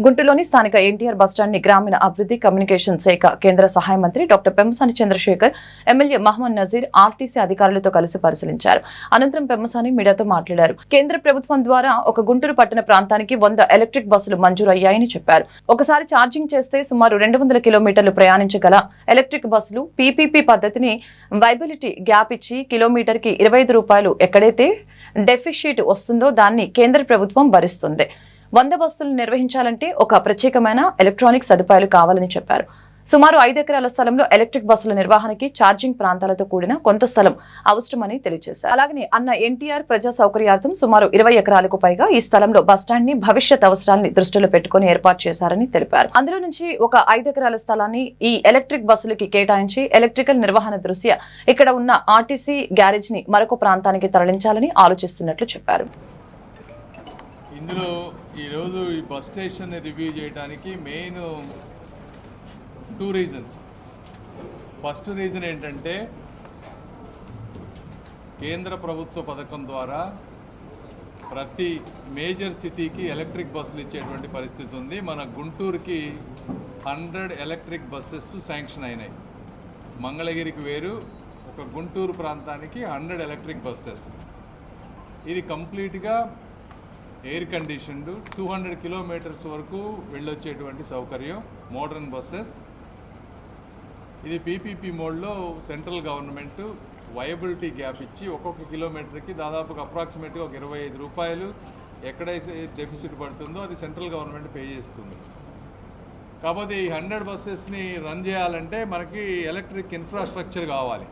గుంటూరులోని స్థానిక ఎన్టీఆర్ బస్టాండ్ ని గ్రామీణ అభివృద్ధి కమ్యూనికేషన్ శాఖ కేంద్ర సహాయ మంత్రి doctor Pemmasani Chandrasekhar MLA Mohammad Nazeer RTC అధికారులతో కలిసి పరిశీలించారు. అనంతరం పెమ్మసాని మీడియాతో మాట్లాడారు. కేంద్ర ప్రభుత్వం ద్వారా ఒక గుంటూరు పట్టణ ప్రాంతానికి 100 ఎలక్ట్రిక్ బస్సులు మంజూరయ్యాయని చెప్పారు. ఒకసారి ఛార్జింగ్ చేస్తే సుమారు 200 కిలోమీటర్లు ప్రయాణించగల ఎలక్ట్రిక్ బస్సులు పీపీపీ పద్ధతిని వైబిలిటీ గ్యాప్ ఇచ్చి కిలోమీటర్కి 25 రూపాయలు ఎక్కడైతే డెఫిషిట్ వస్తుందో దాన్ని కేంద్ర ప్రభుత్వం భరిస్తుంది. 100 బస్సులు నిర్వహించాలంటే ఒక ప్రత్యేకమైన ఎలక్ట్రానిక్ సదుపాయాలు కావాలని చెప్పారు. సుమారు 5 ఎకరాల స్థలంలో ఎలక్ట్రిక్ బస్సుల నిర్వహణకి ఛార్జింగ్ ప్రాంతాలతో కూడిన కొంత స్థలం అవసరమని తెలియజేశారు. అలాగే అన్న ఎన్టీఆర్ ప్రజా సౌకర్యార్థం సుమారు 20 ఎకరాలకు పైగా ఈ స్థలంలో బస్టాండ్ ని భవిష్యత్ అవసరాన్ని దృష్టిలో పెట్టుకుని ఏర్పాటు చేశారని తెలిపారు. అందులో నుంచి ఒక 5 ఎకరాల స్థలాన్ని ఈ ఎలక్ట్రిక్ బస్సులకి కేటాయించి ఎలక్ట్రికల్ నిర్వహణ దృష్ట్యా ఇక్కడ ఉన్న ఆర్టీసీ గ్యారేజ్ ని మరొక ప్రాంతానికి తరలించాలని ఆలోచిస్తున్నట్లు చెప్పారు. ఇందులో ఈరోజు ఈ బస్ స్టేషన్ రివ్యూ చేయడానికి మెయిన్ 2 రీజన్స్. ఫస్ట్ రీజన్ ఏంటంటే కేంద్ర ప్రభుత్వ పథకం ద్వారా ప్రతి మేజర్ సిటీకి ఎలక్ట్రిక్ బస్సులు ఇచ్చేటువంటి పరిస్థితి ఉంది. మన గుంటూరుకి 100 ఎలక్ట్రిక్ బస్సెస్ శాంక్షన్ అయినాయి. మంగళగిరికి వేరు, ఒక గుంటూరు ప్రాంతానికి 100 ఎలక్ట్రిక్ బస్సెస్. ఇది కంప్లీట్గా ఎయిర్ కండిషన్డ్ 200 కిలోమీటర్స్ వరకు వెళ్ళొచ్చేటువంటి సౌకర్యం, మోడర్న్ బస్సెస్. ఇది పీపీపీ మోడ్లో సెంట్రల్ గవర్నమెంట్ వయబిలిటీ గ్యాప్ ఇచ్చి ఒక్కొక్క కిలోమీటర్కి దాదాపుగా అప్రాక్సిమేట్గా ఒక 25 రూపాయలు ఎక్కడైతే డెఫిసిట్ పడుతుందో అది సెంట్రల్ గవర్నమెంట్ పే చేస్తుంది. కాకపోతే ఈ 100 బస్సెస్ని రన్ చేయాలంటే మనకి ఎలక్ట్రిక్ ఇన్ఫ్రాస్ట్రక్చర్ కావాలి.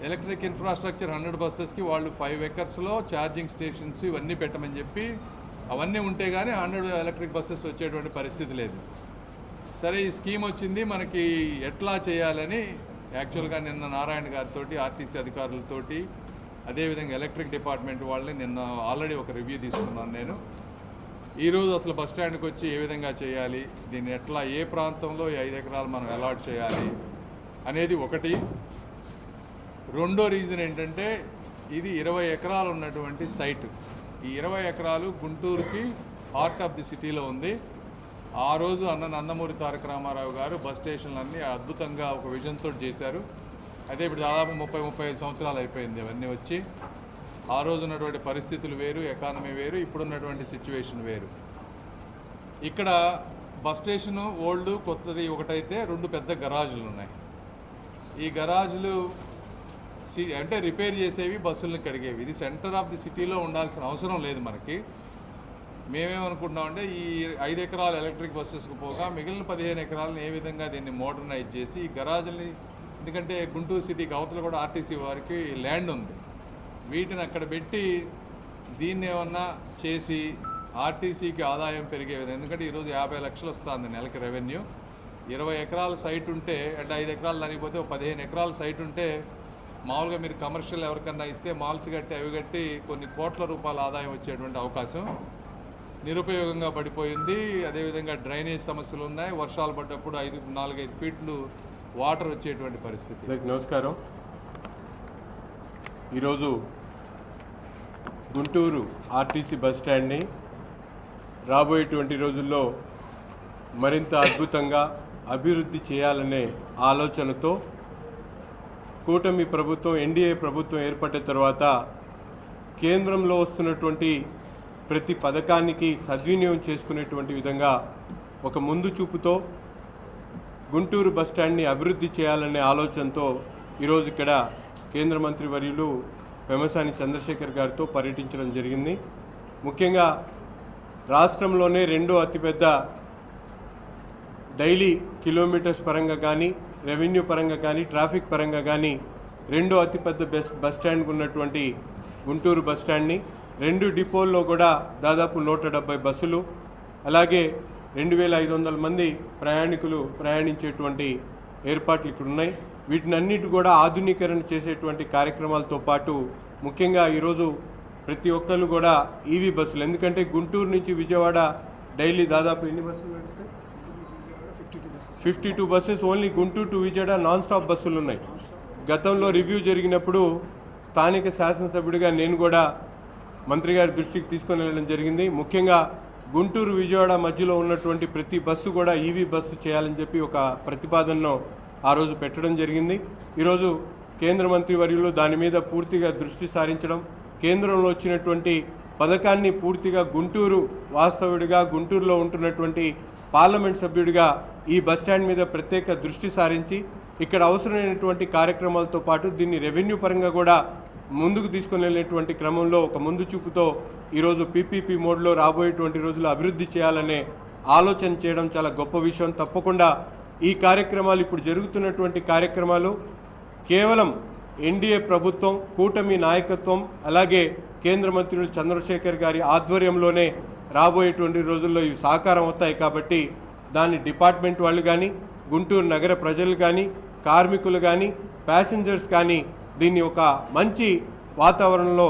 ఎలక్ట్రిక్ ఇన్ఫ్రాస్ట్రక్చర్ 100 బస్సెస్కి వాళ్ళు 5 ఎకర్స్లో ఛార్జింగ్ స్టేషన్స్ ఇవన్నీ పెట్టమని చెప్పి అవన్నీ ఉంటే కానీ 100 ఎలక్ట్రిక్ బస్సెస్ వచ్చేటువంటి పరిస్థితి లేదు. సరే, ఈ స్కీమ్ వచ్చింది, మనకి ఎట్లా చేయాలని యాక్చువల్గా నిన్న నారాయణ గారితో ఆర్టీసీ అధికారులతోటి అదేవిధంగా ఎలక్ట్రిక్ డిపార్ట్మెంట్ వాళ్ళని నిన్న ఆల్రెడీ ఒక రివ్యూ తీసుకున్నాను నేను. ఈరోజు అసలు బస్ స్టాండ్కి వచ్చి ఏ విధంగా చేయాలి, దీన్ని ఎట్లా ఏ ప్రాంతంలో 5 ఎకరాలు మనం అలాట్ చేయాలి అనేది ఒకటి. రెండో రీజన్ ఏంటంటే ఇది 20 ఎకరాలు ఉన్నటువంటి సైట్. ఈ 20 ఎకరాలు గుంటూరుకి హార్ట్ ఆఫ్ ది సిటీలో ఉంది. ఆ రోజు అన్న నందమూరి తారక రామారావు గారు బస్ స్టేషన్లన్నీ అద్భుతంగా ఒక విజన్తో చేశారు. అయితే ఇప్పుడు దాదాపు 30-35 సంవత్సరాలు అయిపోయింది అవన్నీ వచ్చి. ఆ రోజు ఉన్నటువంటి పరిస్థితులు వేరు, ఎకానమీ వేరు, ఇప్పుడున్నటువంటి సిచ్యువేషన్ వేరు. ఇక్కడ బస్ స్టేషను ఓల్డ్ కొత్తది ఒకటైతే 2 పెద్ద గరాజులు ఉన్నాయి. ఈ గరాజులు అంటే రిపేర్ చేసేవి, బస్సులను కడిగేవి. ఇది సెంటర్ ఆఫ్ ది సిటీలో ఉండాల్సిన అవసరం లేదు మనకి. మేమేమనుకుంటున్నామంటే ఈ 5 ఎకరాలు ఎలక్ట్రిక్ బస్సెస్కు పోగా మిగిలిన 15 ఎకరాలను ఏ విధంగా దీన్ని మోడర్నైజ్ చేసి ఈ గరాజుల్ని, ఎందుకంటే గుంటూరు సిటీకి అవతల కూడా ఆర్టీసీ వారికి ల్యాండ్ ఉంది, వీటిని అక్కడ పెట్టి దీన్ని ఏమన్నా చేసి ఆర్టీసీకి ఆదాయం పెరిగే విధంగా. ఎందుకంటే ఈరోజు 50 లక్షలు వస్తుంది నెలకి రెవెన్యూ. 20 ఎకరాల సైట్ ఉంటే అంటే 5 ఎకరాలు దానిపోతే 15 ఎకరాల సైట్ ఉంటే మామూలుగా మీరు కమర్షియల్ ఎవరికన్నా ఇస్తే మాల్స్ కట్టి అవి కట్టి కొన్ని కోట్ల రూపాయల ఆదాయం వచ్చేటువంటి అవకాశం నిరుపయోగంగా పడిపోయింది. అదేవిధంగా డ్రైనేజ్ సమస్యలు ఉన్నాయి. వర్షాలు పడ్డప్పుడు 4-5 ఫీట్లు వాటర్ వచ్చేటువంటి పరిస్థితి. నమస్కారం. ఈరోజు గుంటూరు ఆర్టీసీ బస్ స్టాండ్ని రాబోయేటువంటి రోజుల్లో మరింత అద్భుతంగా అభివృద్ధి చేయాలనే ఆలోచనతో కూటమి ప్రభుత్వం, ఎన్డీఏ ప్రభుత్వం ఏర్పడిన తర్వాత కేంద్రంలో వస్తున్నటువంటి ప్రతి పథకానికి సద్వినియోగం చేసుకునేటువంటి విధంగా ఒక ముందు చూపుతో గుంటూరు బస్ స్టాండ్ని అభివృద్ధి చేయాలనే ఆలోచనతో ఈరోజు ఇక్కడ కేంద్ర మంత్రి వర్యులు పెమ్మసాని చంద్రశేఖర్ గారితో పర్యటించడం జరిగింది. ముఖ్యంగా రాష్ట్రంలోనే 2వ అతిపెద్ద డైలీ కిలోమీటర్స్ పరంగా కానీ, రెవెన్యూ పరంగా కానీ, ట్రాఫిక్ పరంగా కానీ 2వ అతిపెద్ద బస్ స్టాండ్కి ఉన్నటువంటి గుంటూరు బస్ స్టాండ్ని 2 డిపోల్లో కూడా దాదాపు 170 బస్సులు, అలాగే 2500 మంది ప్రయాణికులు ప్రయాణించేటువంటి ఏర్పాట్లు ఇక్కడ ఉన్నాయి. వీటినన్నిటి కూడా ఆధునీకరణ చేసేటువంటి కార్యక్రమాలతో పాటు ముఖ్యంగా ఈరోజు ప్రతి ఒక్కరు కూడా ఈవీ బస్సులు, ఎందుకంటే గుంటూరు నుంచి విజయవాడ డైలీ దాదాపు ఎన్ని బస్సులు నడుస్తాయి? 52 buses only Guntur to Vijayawada non stop బస్సులు ఉన్నాయి. గతంలో రివ్యూ జరిగినప్పుడు స్థానిక శాసనసభ్యుడిగా నేను కూడా మంత్రి గారి దృష్టికి తీసుకొని వెళ్ళడం జరిగింది. ముఖ్యంగా గుంటూరు విజయవాడ మధ్యలో ఉన్నటువంటి ప్రతి బస్సు కూడా ఈవీ బస్సు చేయాలని చెప్పి ఒక ప్రతిపాదనను ఆ రోజు పెట్టడం జరిగింది. ఈరోజు కేంద్ర మంత్రి వర్యులు దాని మీద పూర్తిగా దృష్టి సారించడం, కేంద్రంలో వచ్చినటువంటి పథకాన్ని పూర్తిగా గుంటూరు వాస్తవుడిగా, గుంటూరులో ఉంటున్నటువంటి పార్లమెంట్ సభ్యుడిగా ఈ బస్టాండ్ మీద ప్రత్యేక దృష్టి సారించి ఇక్కడ అవసరమైనటువంటి కార్యక్రమాలతో పాటు దీన్ని రెవెన్యూ పరంగా కూడా ముందుకు తీసుకుని వెళ్ళేటువంటి క్రమంలో ఒక ముందు చూపుతో ఈరోజు పీపీపీ మోడ్లో రాబోయేటువంటి రోజులు అభివృద్ధి చేయాలనే ఆలోచన చేయడం చాలా గొప్ప విషయం. తప్పకుండా ఈ కార్యక్రమాలు, ఇప్పుడు జరుగుతున్నటువంటి కార్యక్రమాలు కేవలం ఎన్డీఏ ప్రభుత్వం, కూటమి నాయకత్వం, అలాగే కేంద్ర మంత్రులు చంద్రశేఖర్ గారి ఆధ్వర్యంలోనే రాబోయేటువంటి రోజుల్లో ఇవి సాకారం అవుతాయి. కాబట్టి దాన్ని డిపార్ట్మెంట్ వాళ్ళు కానీ, గుంటూరు నగర ప్రజలు కానీ, కార్మికులు కానీ, ప్యాసింజర్స్ కానీ దీన్ని ఒక మంచి వాతావరణంలో